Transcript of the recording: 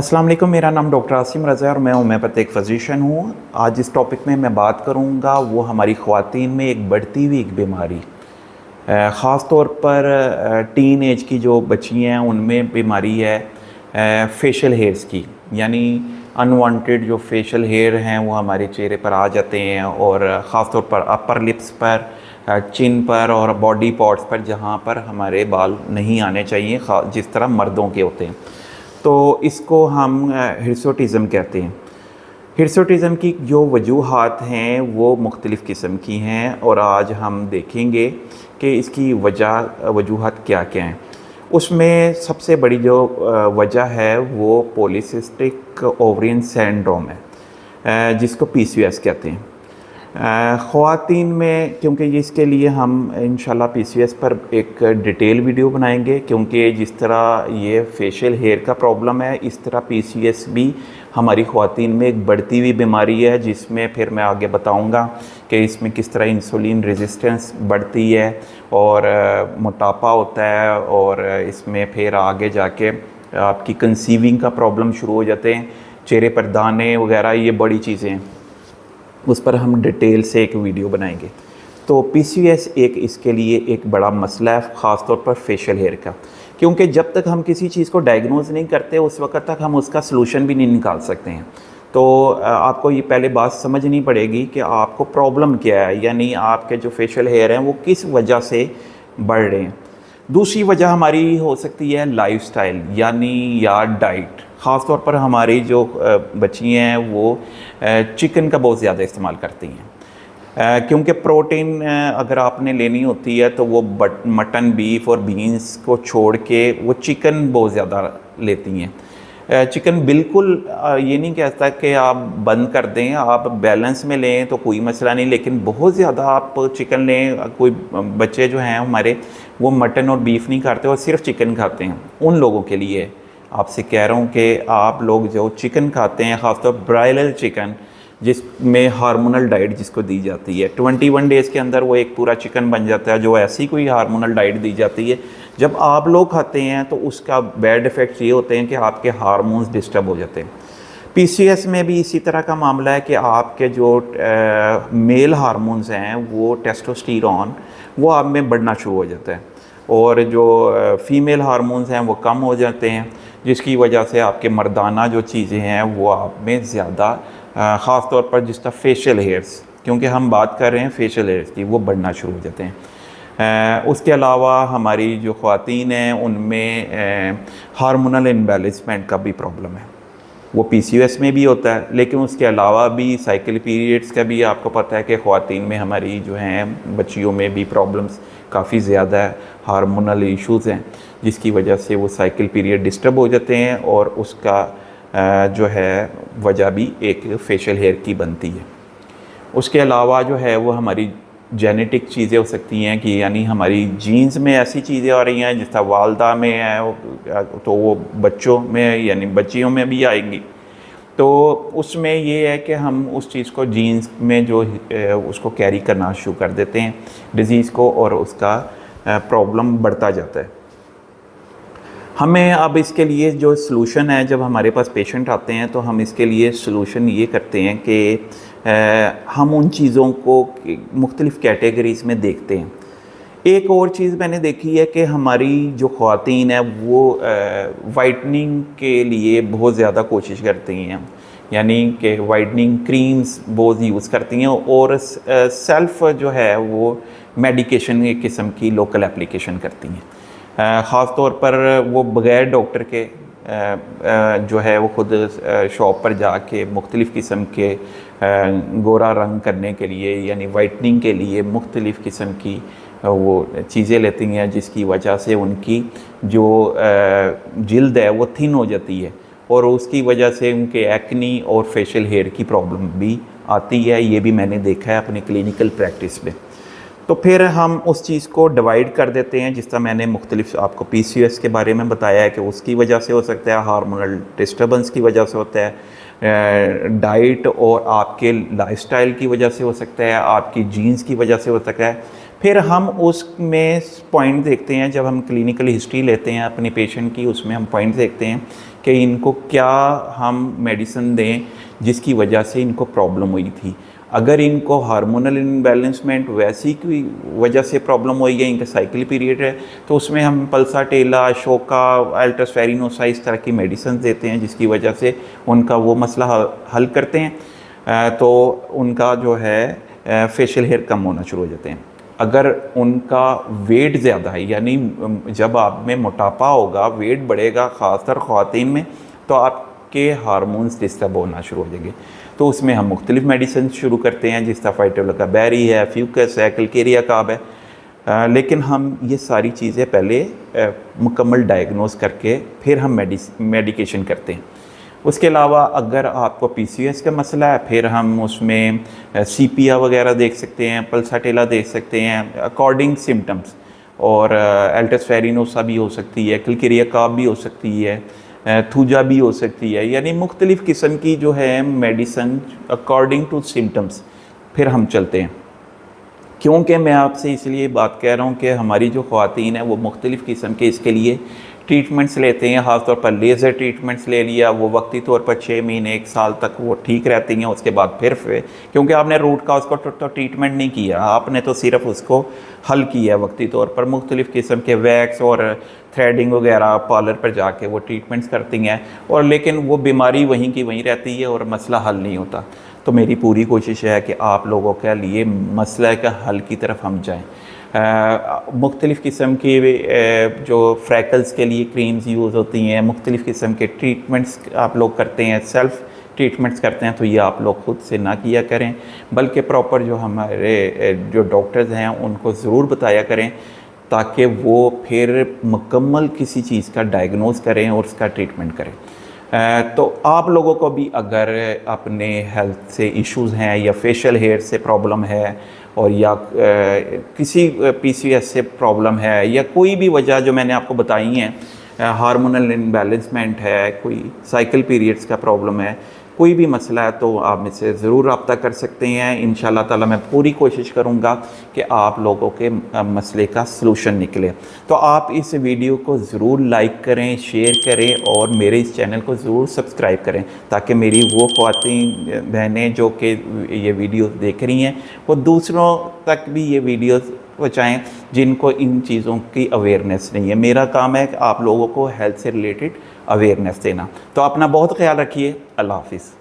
अस्सलाम वालेकुम। मेरा नाम डॉक्टर आसिम रज़ा है और मैं होम्योपैथिक फ़िज़िशियन हूँ। आज इस टॉपिक में मैं बात करूँगा वो हमारी ख़वातीन में एक बढ़ती हुई एक बीमारी, ख़ास तौर पर टीन एज की जो बच्ची हैं उनमें बीमारी है फेशियल हेयर्स की। यानी अनवांटेड जो फेशियल हेयर हैं वो हमारे चेहरे पर आ जाते हैं और ख़ास तौर पर अपर लिप्स पर, चिन पर और बॉडी पार्ट्स पर, जहाँ पर हमारे बाल नहीं आने चाहिए, जिस तरह मर्दों के होते हैं। तो इसको हम हिर्सुटिज़म कहते हैं। हिर्सुटिज़म की जो वजूहात हैं वो मुख्तलिफ़ किस्म की हैं और आज हम देखेंगे कि इसकी वजूहात क्या क्या हैं। उसमें सबसे बड़ी जो वजह है वो पॉलीसिस्टिक ओवरियन सिंड्रोम है, जिसको पीसीओएस कहते हैं। ख़वातीन में, क्योंकि इसके लिए हम इंशाल्लाह पीसीओएस पर एक डिटेल वीडियो बनाएंगे, क्योंकि जिस तरह ये फेशियल हेयर का प्रॉब्लम है इस तरह पीसीओएस भी हमारी ख़वातीन में एक बढ़ती हुई बीमारी है, जिसमें फिर मैं आगे बताऊंगा कि इसमें किस तरह इंसुलिन रेजिस्टेंस बढ़ती है और मोटापा होता है और इसमें फिर आगे जाके आपकी कंसीविंग का प्रॉब्लम शुरू हो जाते हैं, चेहरे पर दाने वगैरह, ये बड़ी चीज़ें हैं। उस पर हम डिटेल से एक वीडियो बनाएंगे। तो पीसीओएस एक इसके लिए एक बड़ा मसला है, ख़ास तौर पर फेशियल हेयर का, क्योंकि जब तक हम किसी चीज़ को डायग्नोज नहीं करते उस वक्त तक हम उसका सलूशन भी नहीं निकाल सकते हैं। तो आपको ये पहले बात समझनी पड़ेगी कि आपको प्रॉब्लम क्या है, यानी आपके जो फेशियल हेयर हैं वो किस वजह से बढ़ रहे हैं। दूसरी वजह हमारी हो सकती है लाइफस्टाइल यानी या डाइट। ख़ास तौर पर हमारी जो बच्ची हैं वो चिकन का बहुत ज़्यादा इस्तेमाल करती हैं, क्योंकि प्रोटीन अगर आपने लेनी होती है तो वो मटन, बीफ और बीन्स को छोड़ के वो चिकन बहुत ज़्यादा लेती हैं। चिकन बिल्कुल ये नहीं कहता कि आप बंद कर दें, आप बैलेंस में लें तो कोई मसला नहीं, लेकिन बहुत ज़्यादा आप चिकन लें, कोई बच्चे जो हैं हमारे वो मटन और बीफ नहीं खाते और सिर्फ चिकन खाते हैं, उन लोगों के लिए आपसे कह रहा हूँ कि आप लोग जो चिकन खाते हैं, ख़ासतौर ब्रायलर चिकन जिसमें हार्मोनल डाइट जिसको दी जाती है, 21 डेज़ के अंदर वो एक पूरा चिकन बन जाता है, जो ऐसी कोई हार्मोनल डाइट दी जाती है, जब आप लोग खाते हैं तो उसका बैड इफ़ेक्ट्स ये होते हैं कि आपके हार्मोन्स डिस्टर्ब हो जाते हैं। पीसीओएस में भी इसी तरह का मामला है कि आपके जो मेल हार्मोन्स हैं वो टेस्टोस्टेरोन वो आप में बढ़ना शुरू हो जाता है और जो फीमेल हार्मोन्स हैं वो कम हो जाते हैं, जिसकी वजह से आपके मर्दाना जो चीज़ें हैं वो आप में ज़्यादा, ख़ास तौर पर जिसका फेशियल हेयर्स, क्योंकि हम बात कर रहे हैं फेशियल हेयर्स की, वो बढ़ना शुरू हो जाते हैं। उसके अलावा हमारी जो ख़वातीन हैं उनमें हार्मोनल इम्बैलेंसमेंट का भी प्रॉब्लम है, वो पीसीओएस में भी होता है, लेकिन उसके अलावा भी साइकिल पीरियड्स का भी आपको पता है कि ख़वातीन में हमारी जो हैं बच्चियों में भी प्रॉब्लम्स काफ़ी ज़्यादा है, हार्मोनल इश्यूज़ हैं, जिसकी वजह से वो साइकिल पीरियड डिस्टर्ब हो जाते हैं और उसका जो है वजह भी एक फेशियल हेयर की बनती है। उसके अलावा जो है वो हमारी जेनेटिक चीज़ें हो सकती हैं कि यानी हमारी जीन्स में ऐसी चीज़ें आ रही हैं जिस तरह वालदा में है तो वो बच्चों में यानी बच्चियों में भी आएंगी। तो उसमें ये है कि हम उस चीज़ को जीन्स में जो उसको कैरी करना शुरू कर देते हैं डिज़ीज़ को, और उसका प्रॉब्लम बढ़ता जाता है। हमें अब इसके लिए जो सलूशन है, जब हमारे पास पेशेंट आते हैं तो हम इसके लिए सलूशन ये करते हैं कि हम उन चीज़ों को मुख्तलिफ़ कैटेगरीज़ में देखते हैं। एक और चीज़ मैंने देखी है कि हमारी जो ख़वातीन है वो वाइटनिंग के लिए बहुत ज़्यादा कोशिश करती हैं, यानी कि वाइटनिंग क्रीम्स बहुत यूज़ करती हैं और सेल्फ़ जो है वो मेडिकेशन एक किस्म की लोकल एप्लीकेशन करती हैं। ख़ास तौर पर वो बग़ैर डॉक्टर के जो है वो ख़ुद शॉप पर जाके मुख्तलिफ़ किस्म के गोरा रंग करने के लिए यानी वाइटनिंग के लिए मुख्तलिफ़ किस्म की वो चीज़ें लेती हैं, जिसकी वजह से उनकी जो जिल्द है वो थिन हो जाती है और उसकी वजह से उनके एक्नी और फेशियल हेयर की प्रॉब्लम भी आती है। ये भी मैंने देखा है अपने क्लिनिकल प्रैक्टिस में। तो फिर हम उस चीज़ को डिवाइड कर देते हैं, जिस तरह मैंने मुख्तलिफ आपको पीसीओएस के बारे में बताया है कि उसकी वजह से हो सकता है, हार्मोनल डिस्टर्बेंस की वजह से होता है, डाइट और आपके लाइफस्टाइल की वजह से हो सकता है, आपकी जीन्स की वजह से हो सकता है। फिर हम उसमें पॉइंट देखते हैं, जब हम क्लिनिकल हिस्ट्री लेते हैं अपने पेशेंट की, उसमें हम पॉइंट देखते हैं कि इनको क्या हम मेडिसिन दें जिसकी वजह से इनको प्रॉब्लम हुई थी। अगर इनको हार्मोनल इम्बैलेंसमेंट वैसी की वजह से प्रॉब्लम हुई है, इनका साइकिल पीरियड है, तो उसमें हम पल्साटेला, शोका, अल्ट्रास्फेरिनोसा इस तरह की मेडिसिन देते हैं जिसकी वजह से उनका वो मसला हल करते हैं। तो उनका जो है फेशियल हेयर कम होना शुरू हो जाते हैं। अगर उनका वेट ज़्यादा है, यानी जब आप में मोटापा होगा, वेट बढ़ेगा, ख़ासकर ख़वातीन में, तो आपके हार्मोन्स डिस्टर्ब होना शुरू हो जाएंगे। तो उसमें हम मुख्तलिफ़ मेडिसिन शुरू करते हैं, जिस तरह फाइटोलकाबेरी है, फ्यूकस है, कलकेरिया काब है। लेकिन हम ये सारी चीज़ें पहले मुकम्मल डायग्नोस करके फिर हम मेडिकेशन करते हैं। उसके अलावा अगर आपको पीसीओएस का मसला है, फिर हम उसमें सीपिया वगैरह देख सकते हैं, पल्साटेला देख सकते हैं अकॉर्डिंग सिम्टम्स, और अल्ट्रास्फेरिनोसा भी हो सकती है, कलकेरिया काब भी हो सकती है, थूजा भी हो सकती है, यानी मुख्तलिफ़ किस्म की जो है मेडिसन अकॉर्डिंग टू सिम्टम्स फिर हम चलते हैं। क्योंकि मैं आपसे इसलिए बात कह रहा हूँ कि हमारी जो ख़वातीन है वो मुख्तलिफ़ किस्म के इसके लिए ट्रीटमेंट्स लेते हैं। ख़ास तौर पर लेज़र ट्रीटमेंट्स ले लिया, वो वक्ती तौर पर 6 महीने 1 साल तक वो ठीक रहती हैं। उसके बाद फिर क्योंकि आपने रूट काज को तो ट्रीटमेंट नहीं किया, आपने तो सिर्फ उसको हल किया वक्ती तौर पर। मुख्तलिफ़ किस्म के वैक्स और थ्रेडिंग वगैरह पार्लर पर जाके वो ट्रीटमेंट्स करती हैं, और लेकिन वो बीमारी वहीं की वहीं रहती है और मसला हल नहीं होता। तो मेरी पूरी कोशिश है कि आप लोगों के लिए मसला का हल की तरफ हम जाएँ। मुख्तलिफ़ किस्म के जो फ्रैकल्स के लिए क्रीम्स यूज़ होती हैं, मुख्तलिफ़ किस्म के ट्रीटमेंट्स आप लोग करते हैं, सेल्फ़ ट्रीटमेंट्स करते हैं, तो ये आप लोग खुद से ना किया करें, बल्कि प्रॉपर जो हमारे जो डॉक्टर्स हैं उनको ज़रूर बताया करें, ताकि वो फिर मुकम्मल किसी चीज़ का डायग्नोस करें और उसका ट्रीटमेंट करें। तो आप लोगों को भी अगर अपने हेल्थ से इश्यूज़ हैं या फेशियल हेयर से प्रॉब्लम है, और या किसी पीसीओएस से प्रॉब्लम है, या कोई भी वजह जो मैंने आपको बताई हैं, हार्मोनल इम्बैलेंसमेंट है, कोई साइकिल पीरियड्स का प्रॉब्लम है, कोई भी मसला है, तो आप मुझसे ज़रूर रब्ता कर सकते हैं। इंशाल्लाह ताला मैं पूरी कोशिश करूँगा कि आप लोगों के मसले का सलूशन निकले। तो आप इस वीडियो को ज़रूर लाइक करें, शेयर करें, और मेरे इस चैनल को ज़रूर सब्सक्राइब करें, ताकि मेरी वो ख़वातीन बहनें जो कि ये वीडियो देख रही हैं, वो दूसरों तक भी ये वीडियोज़ पहुँचाएँ जिनको इन चीज़ों की अवेयरनेस नहीं है। मेरा काम है कि आप लोगों को हेल्थ से रिलेटेड अवेयरनेस देना। तो अपना बहुत ख्याल रखिए। अल्लाह हाफ़िज़।